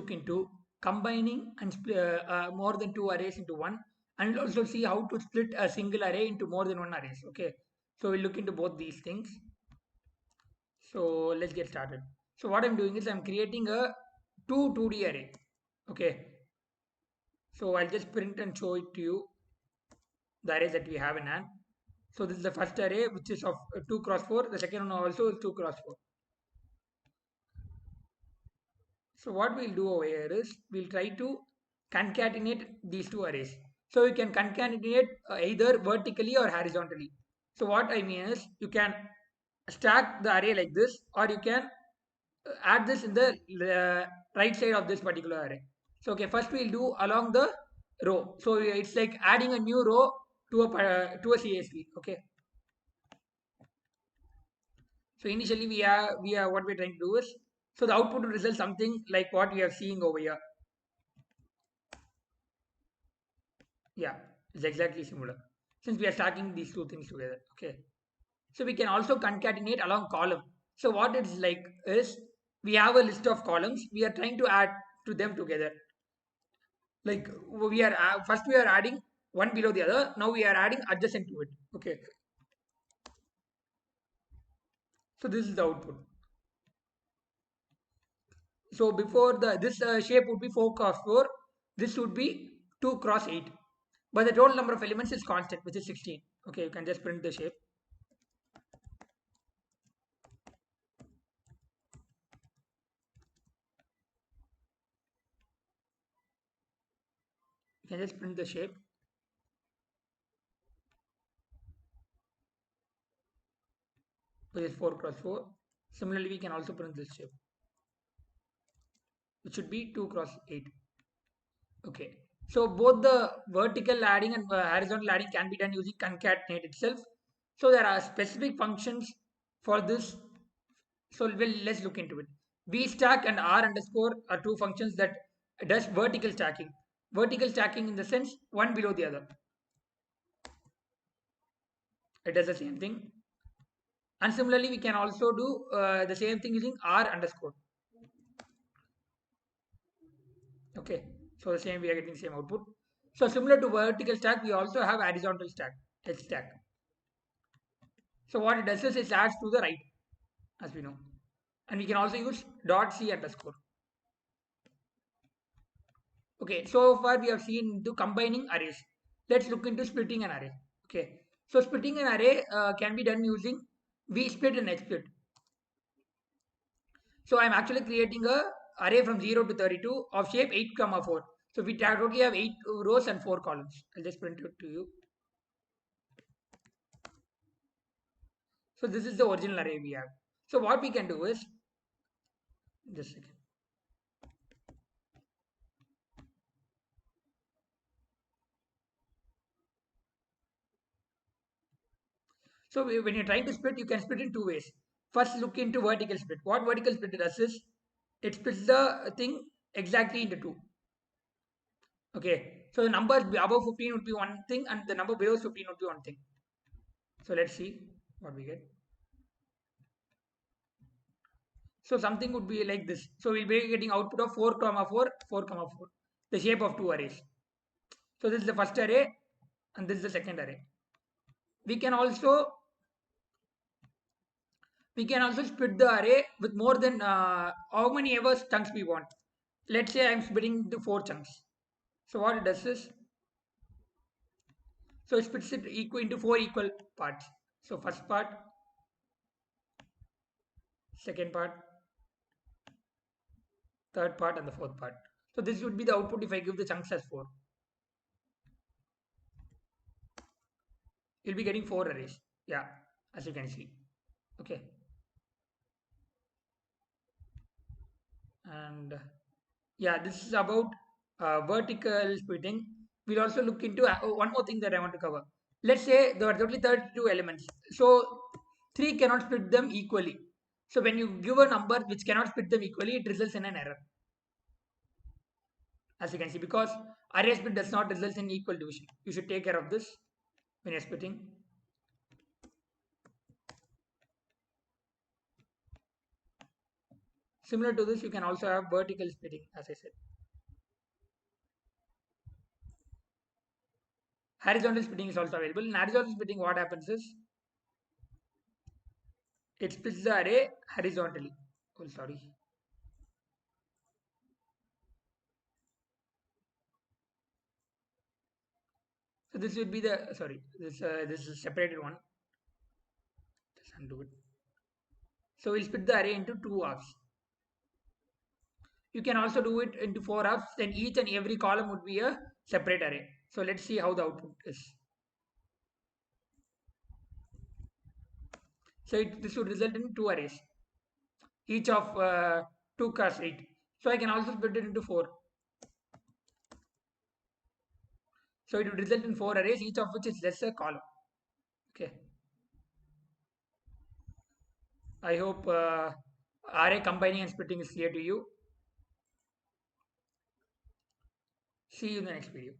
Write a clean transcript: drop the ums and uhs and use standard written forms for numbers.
look into combining and more than two arrays into one, and we'll also see how to split a single array into more than one arrays. Okay, so we'll look into both these things. So let's get started. So what I'm doing is I'm creating a 2D array. Okay, so I'll just print and show it to you, the arrays that we have in hand. So this is the first array, which is of 2 cross 4. The second one also is 2 cross 4. So what we'll do over here is we'll try to concatenate these two arrays. So you can concatenate either vertically or horizontally. So what I mean is you can stack the array like this, or you can add this in the right side of this particular array. So okay, first we'll do along the row. So it's like adding a new row to a CSV. Okay. So initially we are what we're trying to do is, so the output will result something like what we are seeing over here. Yeah, it's exactly similar since we are stacking these two things together. Okay. So we can also concatenate along column. So what it's like is we have a list of columns. We are trying to add to them together. Like we are first we are adding one below the other. Now we are adding adjacent to it. Okay. So this is the output. So before this shape would be 4 cross 4. This would be 2 cross 8. But the total number of elements is constant, which is 16. Okay, you can just print the shape. You can just print the shape. Which is 4 cross 4. Similarly, we can also print this shape, which should be 2 cross 8. Okay. So both the vertical adding and horizontal adding can be done using concatenate itself. So there are specific functions for this. So let's look into it. VStack and R underscore are two functions that does vertical stacking. Vertical stacking in the sense one below the other. It does the same thing. And similarly, we can also do the same thing using R underscore. Okay. So the same, we are getting the same output. So similar to vertical stack, we also have horizontal stack, H stack. So what it does is it adds to the right, as we know. And we can also use dot C underscore. Okay, so far we have seen into combining arrays. Let's look into splitting an array. Okay, so splitting an array can be done using vsplit and hsplit. So I'm actually creating a array from 0 to 32 of shape 8, 4. So we totally have 8 rows and 4 columns. I'll just print it to you. So this is the original array we have. So what we can do is, just a second. So when you're trying to split, you can split in two ways. First, look into vertical split. What vertical split does is, it splits the thing exactly into two. Okay, so the number above 15 would be one thing, and the number below 15 would be one thing. So let's see what we get. So something would be like this. So we'll be getting output of 4, 4, 4, 4. The shape of two arrays. So this is the first array, and this is the second array. We can also split the array with more than how many ever chunks we want. Let's say I'm splitting into 4 chunks. So what it does is, so it splits it into 4 equal parts. So first part, second part, third part, and the fourth part. So this would be the output if I give the chunks as 4. You'll be getting 4 arrays. Yeah, as you can see. Okay. And yeah, this is about vertical splitting. We'll also look into one more thing that I want to cover. Let's say there are totally 32 elements. So 3 cannot split them equally. So when you give a number which cannot split them equally, it results in an error. As you can see, because array split does not result in equal division. You should take care of this when you're splitting. Similar to this, you can also have vertical splitting, as I said. Horizontal splitting is also available. In horizontal splitting, what happens is it splits the array horizontally. Oh, sorry. So this would be the sorry. This is separated one. Just undo it. So we'll split the array into two halves. You can also do it into four halves. Then each and every column would be a separate array. So let's see how the output is. So this would result in two arrays, each of 2 cast 8. So I can also split it into 4. So it would result in 4 arrays, each of which is less a column. Okay. I hope array combining and splitting is clear to you. See you in the next video.